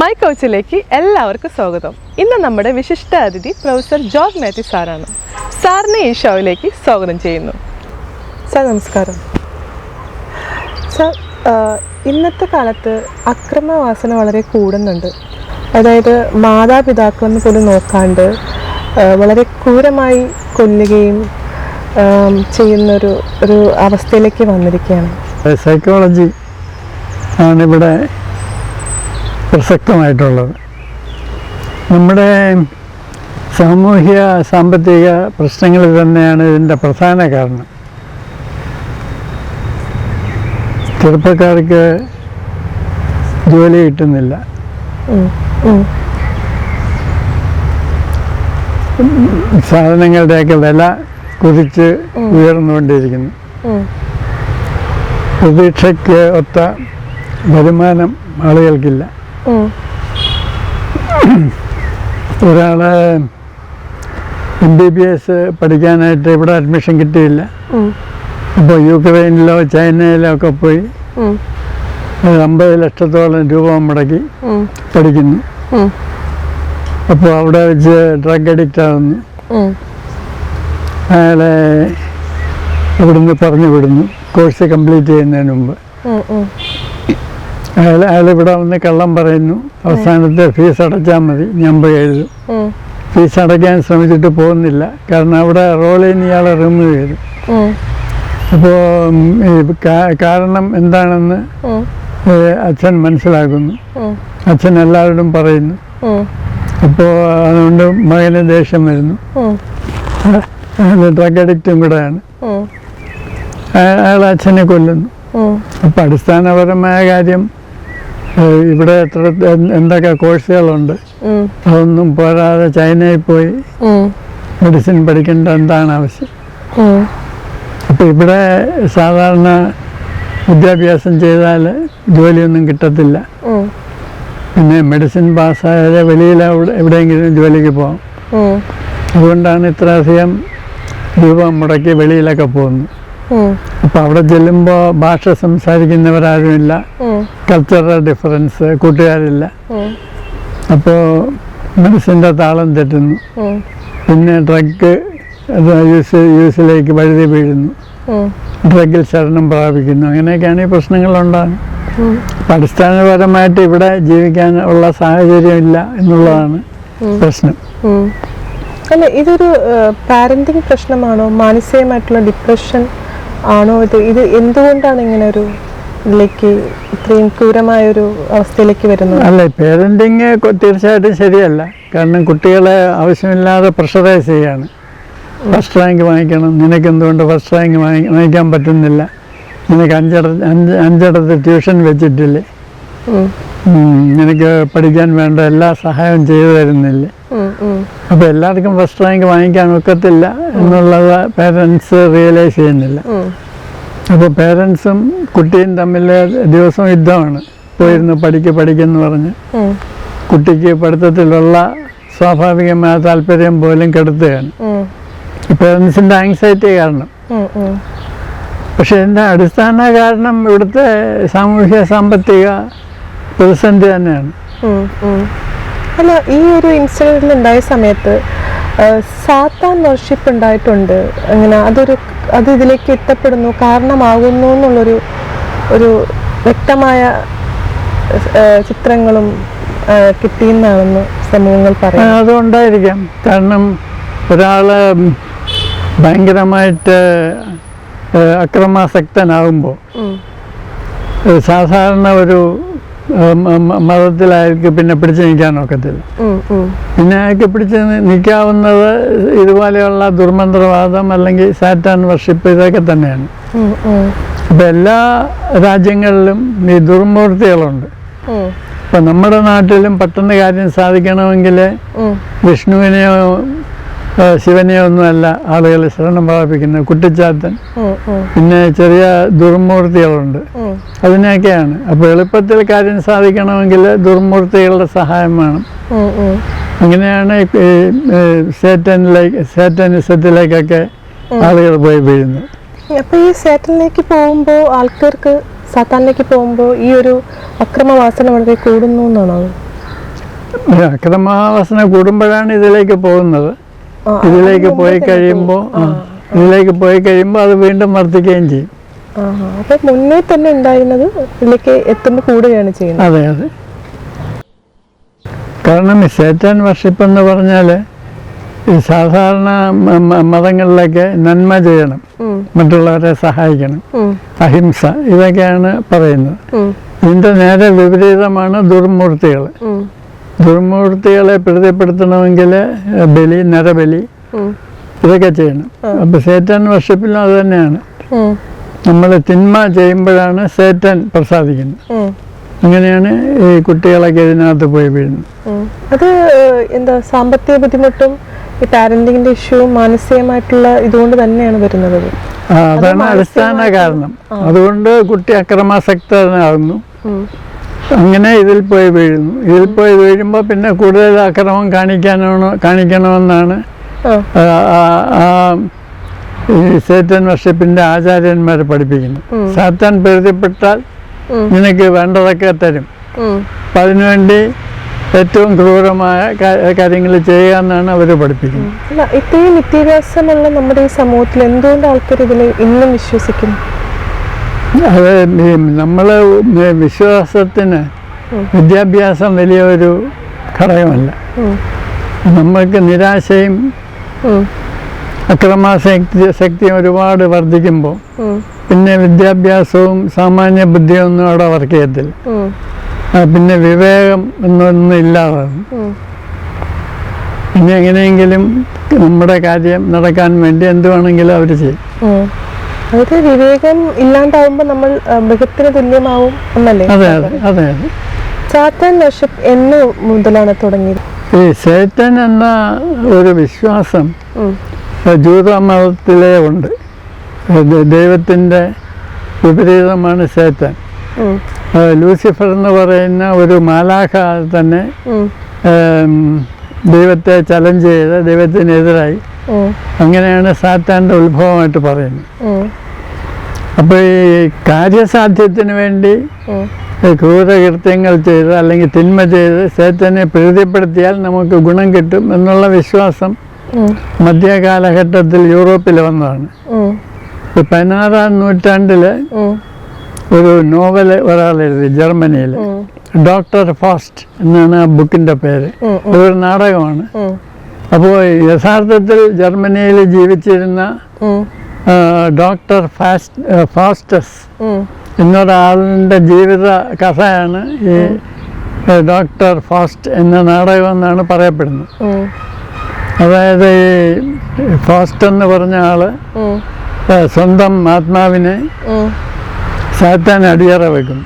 My കൗച്ചിലേക്ക് എല്ലാവർക്കും സ്വാഗതം. ഇന്ന് നമ്മുടെ വിശിഷ്ട അതിഥി പ്രൊഫസർ ജോർജ് മാത്യു സാറാണ്. സാറിനെ ഈ ഷോയിലേക്ക് സ്വാഗതം ചെയ്യുന്നു. സാർ നമസ്കാരം. സാർ, ഇന്നത്തെ കാലത്ത് അക്രമവാസന വളരെ കൂടുന്നുണ്ട്. അതായത് മാതാപിതാക്കളെന്ന് പോലും നോക്കാണ്ട് വളരെ ക്രൂരമായി കൊല്ലുകയും ചെയ്യുന്നൊരു അവസ്ഥയിലേക്ക് വന്നിരിക്കുകയാണ്. സൈക്കോളജി ആണിവിടെ പ്രസക്തമായിട്ടുള്ളത്. നമ്മുടെ സാമൂഹ്യ സാമ്പത്തിക പ്രശ്നങ്ങൾ തന്നെയാണ് ഇതിൻ്റെ പ്രധാന കാരണം. ചെറുപ്പക്കാർക്ക് ജോലി കിട്ടുന്നില്ല, സാധനങ്ങളുടെയൊക്കെ വില കുതിച്ച് ഉയർന്നുകൊണ്ടിരിക്കുന്നു. പ്രതീക്ഷയ്ക്ക് ഒത്ത വരുമാനം ആളുകൾക്കില്ല. ഒരാൾ MBBS പഠിക്കാനായിട്ട് ഇവിടെ അഡ്മിഷൻ കിട്ടിയില്ല. അപ്പോൾ യുക്രൈനിലോ ചൈനയിലോ ഒക്കെ പോയി 50 ലക്ഷത്തോളം രൂപ മുടക്കി പഠിക്കുന്നു. അപ്പോൾ അവിടെ വെച്ച് ഡ്രഗ് അഡിക്റ്റ് ആവുന്നു. അയാളെ ഇവിടുന്ന് പറഞ്ഞു വിടുന്നു കോഴ്സ് കംപ്ലീറ്റ് ചെയ്യുന്നതിന് മുമ്പ്. അയാളിവിടെ വന്ന് കള്ളം പറയുന്നു. അവസാനത്തെ ഫീസ് അടച്ചാൽ മതി, ഞാൻ പോയി എഴുതും. ഫീസ് അടയ്ക്കാൻ ശ്രമിച്ചിട്ട് പോകുന്നില്ല, കാരണം അവിടെ റോളിൽ നിന്ന് ഇയാളെ റിമൂവ് ചെയ്തു. അപ്പോൾ കാരണം എന്താണെന്ന് അച്ഛൻ മനസ്സിലാക്കുന്നു. അച്ഛൻ എല്ലാവരോടും പറയുന്നു. അപ്പോൾ അതുകൊണ്ട് മകന് ദേഷ്യം വരുന്നു. ഡ്രഗ് അഡിക്റ്റും കൂടെയാണ്. അയാൾ അച്ഛനെ കൊല്ലുന്നു. അപ്പം അടിസ്ഥാനപരമായ കാര്യം, ഇവിടെ എന്തൊക്കെ കോഴ്സുകളുണ്ട്, അതൊന്നും പോരാതെ ചൈനയിൽ പോയി മെഡിസിൻ പഠിക്കേണ്ട എന്താണ് ആവശ്യം? അപ്പം ഇവിടെ സാധാരണ വിദ്യാഭ്യാസം ചെയ്താൽ ജോലിയൊന്നും കിട്ടത്തില്ല. പിന്നെ മെഡിസിൻ പാസ്സായാലേ വെളിയിൽ എവിടെയെങ്കിലും ജോലിക്ക് പോകാം. അതുകൊണ്ടാണ് ഇത്രയധികം രൂപ മുടക്കി വെളിയിലൊക്കെ പോകുന്നത്. അപ്പം അവിടെ ചെല്ലുമ്പോൾ ഭാഷ സംസാരിക്കുന്നവരാരുമില്ല, കൾച്ചറൽ ഡിഫറൻസ്, കൂട്ടുകാരില്ല. അപ്പോൾ മെഡിസിൻ്റെ താളം തെറ്റുന്നു. പിന്നെ ഡ്രഗ് യൂസിലേക്ക് വഴുതി വീഴുന്നു, ഡ്രഗിൽ ശരണം പ്രാപിക്കുന്നു. അങ്ങനെയൊക്കെയാണ് ഈ പ്രശ്നങ്ങളുണ്ടാകുന്നത്. അപ്പം അടിസ്ഥാനപരമായിട്ട് ഇവിടെ ജീവിക്കാനുള്ള സാഹചര്യം ഇല്ല എന്നുള്ളതാണ് പ്രശ്നം. അല്ല, ഇതൊരു പാരന്റിങ് പ്രശ്നമാണോ, മാനസികമായിട്ടുള്ള ഡിപ്രഷൻ ആണോ? ഇത് എന്തുകൊണ്ടാണ് ഇങ്ങനെ ഒരു ഇതിലേക്ക് ഇത്രയും ക്രൂരമായൊരു അവസ്ഥയിലേക്ക് വരുന്നത്? അല്ല, പേരന്റിങ് തീർച്ചയായിട്ടും ശരിയല്ല. കാരണം കുട്ടികളെ ആവശ്യമില്ലാതെ പ്രഷറൈസ് ചെയ്യാണ്. ഫസ്റ്റ് റാങ്ക് വാങ്ങിക്കണം, നിനക്ക് എന്തുകൊണ്ട് ഫസ്റ്റ് റാങ്ക് വാങ്ങിക്കാൻ പറ്റുന്നില്ല, നിനക്ക് അഞ്ചിടത്ത് ട്യൂഷൻ വെച്ചിട്ടില്ലേ, നിനക്ക് പഠിക്കാൻ വേണ്ട എല്ലാ സഹായവും ചെയ്തു തരുന്നില്ലേ. അപ്പോൾ എല്ലാവർക്കും ഫസ്റ്റ് റാങ്ക് വാങ്ങിക്കാൻ ഒക്കത്തില്ല എന്നുള്ളത് പേരൻസ് റിയലൈസ് ചെയ്യുന്നില്ല. അപ്പോൾ പേരൻസും കുട്ടിയും തമ്മിൽ ദിവസവും യുദ്ധമാണ്. പോയിരുന്നു പഠിക്കെന്ന് പറഞ്ഞ് കുട്ടിക്ക് പഠിത്തത്തിലുള്ള സ്വാഭാവികമായ താല്പര്യം പോലും കെടുത്തുകയാണ് പേരൻസിൻ്റെ ആങ്സൈറ്റി കാരണം. പക്ഷെ ഇതിൻ്റെ അടിസ്ഥാന കാരണം ഇവിടുത്തെ സാമൂഹ്യ സാമ്പത്തിക പ്രതിസന്ധി തന്നെയാണ്. അല്ല, ഈ ഒരു ഇൻസിഡൻറ്റിൽ ഉണ്ടായ സമയത്ത് സാത്താൻ വർഷിപ്പ് ഉണ്ടായിട്ടുണ്ട്. അങ്ങനെ അത് ഇതിലേക്ക് എത്തപ്പെടുന്നു, കാരണമാകുന്നു എന്നുള്ളൊരു വ്യക്തമായ ചിത്രങ്ങളും കിട്ടിയെന്നാണെന്ന് സമൂഹങ്ങൾ പറയും. അതുകൊണ്ടായിരിക്കാം. കാരണം ഒരാൾ ഭയങ്കരമായിട്ട് അക്രമാസക്തനാകുമ്പോൾ സാധാരണ ഒരു മതത്തിലായിരിക്കും പിന്നെ പിടിച്ചു നിൽക്കാനൊക്കത്തില്ല. പിന്നെ അയാൾക്ക് പിടിച്ച് നിൽക്കാവുന്നത് ഇതുപോലെയുള്ള ദുർമന്ത്രവാദം അല്ലെങ്കിൽ സാറ്റാൻ വർഷിപ്പ്, ഇതൊക്കെ തന്നെയാണ്. അപ്പം എല്ലാ രാജ്യങ്ങളിലും ഈ ദുർമൂർത്തികളുണ്ട്. ഇപ്പം നമ്മുടെ നാട്ടിലും പെട്ടെന്ന് കാര്യം സാധിക്കണമെങ്കിൽ വിഷ്ണുവിനെയോ ശിവനെയോ ഒന്നുമല്ല ആളുകൾ ശരണം പ്രാപിക്കുന്നത്, കുട്ടിച്ചാത്തൻ, പിന്നെ ചെറിയ ദുർമൂർത്തികളുണ്ട്, അതിനൊക്കെയാണ്. അപ്പോൾ എളുപ്പത്തിൽ കാര്യം സാധിക്കണമെങ്കിൽ ദുർമൂർത്തികളുടെ സഹായം വേണം. അങ്ങനെയാണ് സാറ്റനിസത്തിലേക്കൊക്കെ ആളുകൾ പോയി വീഴുന്നത്. അപ്പോൾ ഈ സാറ്റനിലേക്ക് പോകുമ്പോൾ ആൾക്കാർക്ക് സാത്താനിലേക്ക് പോകുമ്പോൾ ഈ ഒരു അക്രമവാസന വളരെ കൂടുന്നു എന്നാണോ? അക്രമാവാസന കൂടുമ്പോഴാണ് ഇതിലേക്ക് പോകുന്നത്. ഇതിലേക്ക് പോയി കഴിയുമ്പോൾ അത് വീണ്ടും വർദ്ധിക്കുകയും ചെയ്യും. അപ്പൊ മുന്നേ തന്നെ ഉണ്ടായിരുന്നത് ഇതിലേക്ക് എത്തുമ്പോൾ കൂടുകയാണ് ചെയ്യുന്നത്. അതെ അതെ. കാരണം ഈ സേറ്റാൻ വർഷിപ്പ് എന്ന് പറഞ്ഞാൽ ഈ സാധാരണ മതങ്ങളിലൊക്കെ നന്മ ചെയ്യണം, മറ്റുള്ളവരെ സഹായിക്കണം, അഹിംസ, ഇതൊക്കെയാണ് പറയുന്നത്. ഇതിന്റെ നേരെ വിപരീതമാണ് ദുർമൂർത്തികൾ. ദുർമൂർത്തികളെ പ്രീതിപ്പെടുത്തണമെങ്കിൽ ബലി, നരബലി, ഇതൊക്കെ ചെയ്യണം. അപ്പൊ സേറ്റാൻ വർഷിപ്പിലും അത് തന്നെയാണ്. നമ്മൾ തിന്മ ചെയ്യുമ്പോഴാണ് സേറ്റാൻ പ്രസാദിക്കുന്നത്. അങ്ങനെയാണ് ഈ കുട്ടികളൊക്കെ ഇതിനകത്ത് പോയി വീഴുന്നത്. അത് എന്താ, സാമ്പത്തിക ബുദ്ധിമുട്ടും ഈ പാരന്റിങ്ങിന്റെ ഇഷ്യൂവും മാനസികമായിട്ടുള്ള ഇതുകൊണ്ട് തന്നെയാണ് വരുന്നത്. അതാണ് അടിസ്ഥാന കാരണം. അതുകൊണ്ട് കുട്ടി അക്രമാസക്തനാകുന്നു. അങ്ങനെ ഇതിൽ പോയി വീഴുന്നു. ഇതിൽ പോയി വീഴുമ്പോൾ പിന്നെ കൂടുതൽ അക്രമം കാണിക്കണമെന്നാണ് ഈ സേറ്റൻ വർഷിപ്പിന്റെ ആചാര്യന്മാർ പഠിപ്പിക്കുന്നു. സാത്താൻ പ്രീതിപ്പെട്ടാൽ നിനക്ക് വേണ്ടതൊക്കെ തരും. അപ്പം അതിനുവേണ്ടി ഏറ്റവും ക്രൂരമായ കാര്യങ്ങൾ ചെയ്യുക എന്നാണ് അവർ പഠിപ്പിക്കുന്നത്. അല്ല, ഇത്രയും വിദ്യാഭ്യാസമുള്ള നമ്മുടെ ഈ സമൂഹത്തിൽ എന്തുകൊണ്ട് ആൾക്കാർ ഇതിൽ ഇന്നും വിശ്വസിക്കുന്നു? അത് നമ്മൾ വിശ്വാസത്തിന് വിദ്യാഭ്യാസം വലിയൊരു ഘടകമല്ല. നമ്മൾക്ക് നിരാശയും അക്രമാസക്തിയും ഒരുപാട് വർദ്ധിക്കുമ്പോൾ പിന്നെ വിദ്യാഭ്യാസവും സാമാന്യ ബുദ്ധിയൊന്നും അവിടെ വർക്ക് ചെയ്യത്തില്ല. പിന്നെ വിവേകം എന്നൊന്നും ഇല്ലാതാകും. പിന്നെ എങ്ങനെയെങ്കിലും നമ്മുടെ കാര്യം നടക്കാൻ വേണ്ടി എന്ത് വേണമെങ്കിലും അവർ ചെയ്യും. അതായത് വിവേകം ഇല്ലാണ്ടാവുമ്പോൾ നമ്മൾ മൃഗത്തിന് തുല്യമാവും എന്നല്ലേ? അതെ അതെ അതെ അതെ. സാത്താൻ വർഷിപ്പ് എന്ന് മുതലാണ് തുടങ്ങിയത്? ഈ സേറ്റൻ എന്ന ഒരു വിശ്വാസം ജൂത മതത്തിലേ ഉണ്ട്. ദൈവത്തിൻ്റെ വിപരീതമാണ് സേറ്റൻ. ലൂസിഫർ എന്ന് പറയുന്ന ഒരു മാലാഖ തന്നെ ദൈവത്തെ ചലഞ്ച് ചെയ്ത് ദൈവത്തിനെതിരായി. അങ്ങനെയാണ് സാത്താൻ്റെ ഉത്ഭവമായിട്ട് പറയുന്നത്. അപ്പോൾ ഈ കാര്യസാധ്യത്തിന് വേണ്ടി ക്രൂരകൃത്യങ്ങൾ ചെയ്ത് അല്ലെങ്കിൽ തിന്മ ചെയ്ത് സേത്തനെ പ്രീതിപ്പെടുത്തിയാൽ നമുക്ക് ഗുണം കിട്ടും എന്നുള്ള വിശ്വാസം മധ്യകാലഘട്ടത്തിൽ യൂറോപ്പിൽ വന്നതാണ്. 16-ാം നൂറ്റാണ്ടിൽ ഒരു നോവൽ ഒരാൾ എഴുതി, ജർമ്മനിയിൽ. ഡോക്ടർ ഫാസ്റ്റ് എന്നാണ് ആ ബുക്കിന്റെ പേര്. അതൊരു നാടകമാണ്. അപ്പോൾ യഥാർത്ഥത്തിൽ ജർമ്മനിയിൽ ജീവിച്ചിരുന്ന ഡോക്ടർ ഫാസ്റ്റസ് എന്നൊരാളിൻ്റെ ജീവിത കഥയാണ് ഈ ഡോക്ടർ ഫാസ്റ്റ് എന്ന നാടകം എന്നാണ് പറയപ്പെടുന്നത്. അതായത് ഈ ഫാസ്റ്റ് എന്ന് പറഞ്ഞ ആള് സ്വന്തം ആത്മാവിനെ സാത്താൻ അടിയറ വെക്കുന്നു,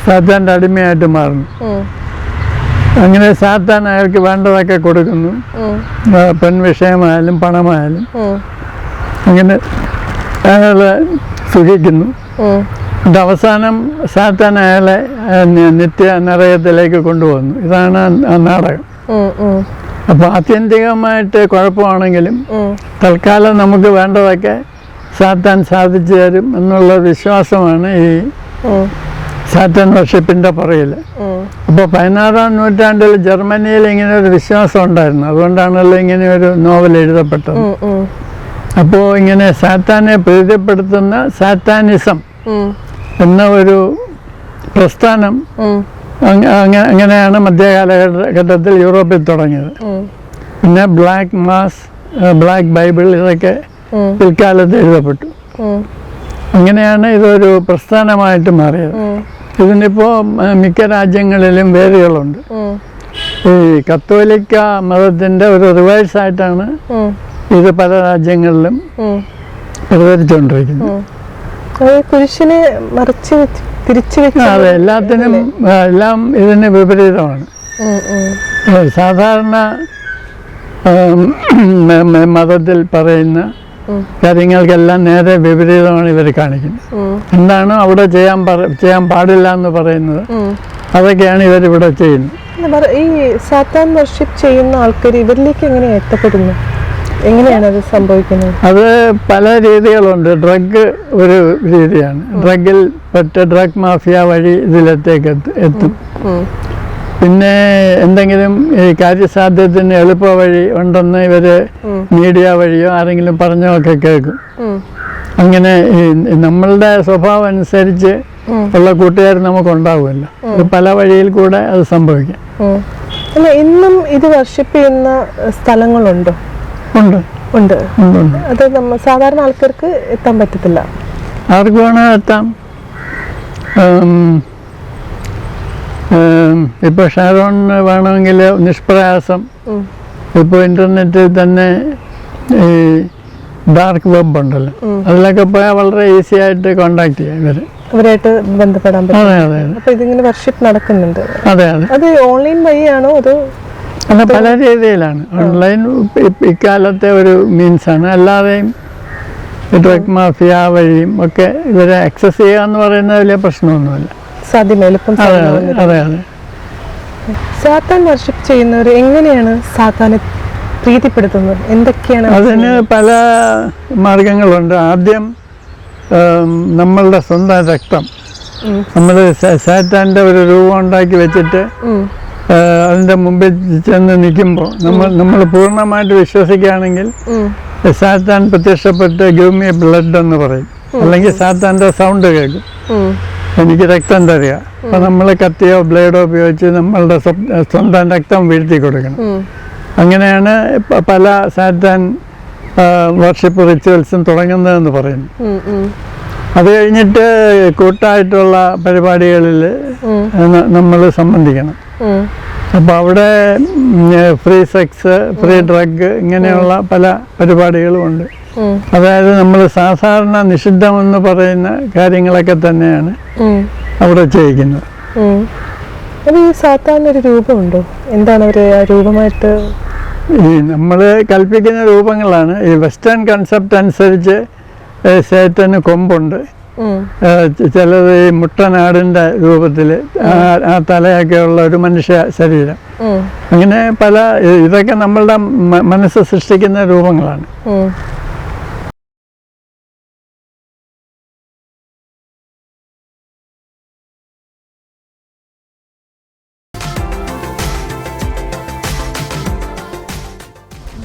സാത്താൻ്റെ അടിമയായിട്ട് മാറുന്നു. അങ്ങനെ സാത്താൻ അയാൾക്ക് വേണ്ടതൊക്കെ കൊടുക്കുന്നു, പെൺവിഷയമായാലും പണമായാലും. അങ്ങനെ അയാളെ സുഖിക്കുന്നു. എന്നിട്ട് അവസാനം സാത്താൻ അയാളെ നിത്യ നരകത്തിലേക്ക് കൊണ്ടുപോകുന്നു. ഇതാണ് ആ നാടകം. അപ്പോൾ ആത്യന്തികമായിട്ട് കുഴപ്പമാണെങ്കിലും തൽക്കാലം നമുക്ക് വേണ്ടതൊക്കെ സാത്താൻ സാധിച്ചു തരും എന്നുള്ള വിശ്വാസമാണ് ഈ സാത്താൻ വർഷിപ്പിന്റെ പുറകിൽ. അപ്പോൾ 16-ാം നൂറ്റാണ്ടിൽ ജർമ്മനിയിൽ ഇങ്ങനെ ഒരു വിശ്വാസം ഉണ്ടായിരുന്നു. അതുകൊണ്ടാണല്ലോ ഇങ്ങനെ ഒരു നോവൽ എഴുതപ്പെട്ടത്. അപ്പോൾ ഇങ്ങനെ സാത്താനെ പ്രീതിപ്പെടുത്തുന്ന സാത്താനിസം എന്ന ഒരു പ്രസ്ഥാനം അങ്ങനെയാണ് മധ്യകാലഘട്ടത്തിൽ യൂറോപ്പിൽ തുടങ്ങിയത്. പിന്നെ ബ്ലാക്ക് മാസ്, ബ്ലാക്ക് ബൈബിൾ, ഇതൊക്കെ പിൽക്കാലത്ത് എഴുതപ്പെട്ടു. അങ്ങനെയാണ് ഇതൊരു പ്രസ്ഥാനമായിട്ട് മാറിയത്. ഇതിനിപ്പോൾ മിക്ക രാജ്യങ്ങളിലും വേരുകളുണ്ട്. ഈ കത്തോലിക്ക മതത്തിൻ്റെ ഒരു റിവേഴ്സായിട്ടാണ് ഇത് പല രാജ്യങ്ങളിലും പ്രചരിച്ചുകൊണ്ടിരിക്കുന്നത്. കുരിശിനെ മറിച്ച് തിരിച്ചു വെച്ച് അതെ, എല്ലാം ഇതിന് വിപരീതമാണ്. സാധാരണ മതത്തിൽ പറയുന്ന കാര്യങ്ങൾക്കെല്ലാം നേരെ വിപരീതമാണ് ഇവർ കാണിക്കുന്നത്. എന്താണ് അവിടെ ചെയ്യാൻ പാടില്ല എന്ന് പറയുന്നത്, അതൊക്കെയാണ് ഇവരിവിടെ ചെയ്യുന്നത്. ഈ സാത്താൻ വർഷിപ്പ് ചെയ്യുന്ന ആൾക്കാർ ഇവരിലേക്ക് എങ്ങനെ എത്തപ്പെടുന്നു? എങ്ങനെയാണ് അത് സംഭവിക്കുന്നത്? അത് പല രീതികളുണ്ട്. ഡ്രഗ് ഒരു രീതിയാണ്. ഡ്രഗ് മാഫിയ വഴി ഇതിലത്തേക്ക് എത്തും. പിന്നെ എന്തെങ്കിലും ഈ കാര്യസാധ്യത്തിന് എളുപ്പ വഴി ഉണ്ടെന്ന് ഇവര് മീഡിയ വഴിയോ ആരെങ്കിലും പറഞ്ഞോ ഒക്കെ കേൾക്കും. അങ്ങനെ നമ്മളുടെ സ്വഭാവം അനുസരിച്ച് ഉള്ള കൂട്ടുകാർ നമുക്കുണ്ടാവുമല്ലോ. അത് പല വഴിയിൽ കൂടെ അത് സംഭവിക്കാം. അല്ല, ഇന്നും ഇത് വർഷിപ്പ് ചെയ്യുന്ന സ്ഥലങ്ങളുണ്ടോ? ഉണ്ട്. ഉണ്ട്. അത് നമ്മൾ സാധാരണ ആൾക്കാർക്ക് എത്താൻ പറ്റത്തില്ല. ആർക്ക് വേണോ എത്താം. ഇപ്പോൾ ഷാരോണിന് വേണമെങ്കിൽ നിഷ്പ്രയാസം ഇപ്പോൾ ഇൻ്റർനെറ്റിൽ തന്നെ ഈ ഡാർക്ക് വെബ് ഉണ്ടല്ലോ, അതിലൊക്കെ പോയാൽ വളരെ ഈസി ആയിട്ട് കോണ്ടാക്ട് ചെയ്യാം അവരായിട്ട് ബന്ധപ്പെടാൻ പറ്റും. അതെ അതെ. അപ്പോൾ ഇതിങ്ങനെ വർഷിപ്പ് നടക്കുന്നുണ്ട്. അതെ അതെ. അത് ഓൺലൈൻ വഴിയാണോ അതോ? അല്ല, പല രീതിയിലാണ്. ഓൺലൈൻ ഇക്കാലത്തെ ഒരു മീൻസാണ്. അല്ലാതെയും ഡ്രഗ് മാഫിയ വഴിയും ഒക്കെ ഇവരെ ആക്സസ് ചെയ്യുക എന്ന് പറയുന്നത് വലിയ പ്രശ്നമൊന്നുമില്ല. അതെ അതെ അതെ. സാത്താൻ വർഷിപ്പ് ചെയ്യുന്നവർ എങ്ങനെയാണ് സാത്താനെ പ്രീതിപ്പെടുത്തുന്നത്? എന്തൊക്കെയാണ്? അതിന് പല മാർഗങ്ങളുണ്ട്. ആദ്യം നമ്മളുടെ സ്വന്തം രക്തം നമ്മൾ സാത്താൻ്റെ ഒരു രൂപം ഉണ്ടാക്കി വെച്ചിട്ട് അതിൻ്റെ മുമ്പിൽ ചെന്ന് നിൽക്കുമ്പോൾ നമ്മൾ പൂർണ്ണമായിട്ട് വിശ്വസിക്കുകയാണെങ്കിൽ സാത്താൻ പ്രത്യക്ഷപ്പെട്ട് ഗിവ് മീ ബ്ലഡ് എന്ന് പറയും. അല്ലെങ്കിൽ സാത്താൻ്റെ സൗണ്ട് കേൾക്കും, എനിക്ക് രക്തം തരിക. അപ്പം നമ്മൾ കത്തിയോ ബ്ലേഡോ ഉപയോഗിച്ച് നമ്മളുടെ സ്വന്തം രക്തം വീഴ്ത്തി കൊടുക്കണം. അങ്ങനെയാണ് പല സാത്താൻ വർഷിപ്പ് റിച്വൽസും തുടങ്ങുന്നതെന്ന് പറയുന്നു. അത് കഴിഞ്ഞിട്ട് കൂട്ടായിട്ടുള്ള പരിപാടികളിൽ നമ്മൾ സംബന്ധിക്കണം. അപ്പോൾ അവിടെ ഫ്രീ സെക്സ്, ഫ്രീ ഡ്രഗ്, ഇങ്ങനെയുള്ള പല പരിപാടികളുമുണ്ട്. അതായത് നമ്മൾ സാധാരണ നിഷിദ്ധമെന്ന് പറയുന്ന കാര്യങ്ങളൊക്കെ തന്നെയാണ് അവിടെ ചെയ്യിക്കുന്നത്. ഈ സാത്താനൊരു രൂപമുണ്ടോ? എന്താണ് അവർ ആ രൂപമായിട്ട്? ഈ നമ്മൾ കൽപ്പിക്കുന്ന രൂപങ്ങളാണ്. ഈ വെസ്റ്റേൺ കൺസെപ്റ്റ് അനുസരിച്ച് സേറ്റന് കൊമ്പുണ്ട്, ചിലത് ഈ മുട്ടനാടിൻ്റെ രൂപത്തിൽ ആ തലയൊക്കെ ഉള്ള ഒരു മനുഷ്യ ശരീരം. അങ്ങനെ പല ഇതൊക്കെ നമ്മളുടെ മനസ്സ് സൃഷ്ടിക്കുന്ന രൂപങ്ങളാണ്.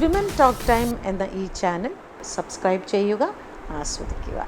വിമൻ ടോക്ക് ടൈം എന്ന ഈ ചാനൽ സബ്സ്ക്രൈബ് ചെയ്യുക, ആസ്വദിക്കുക.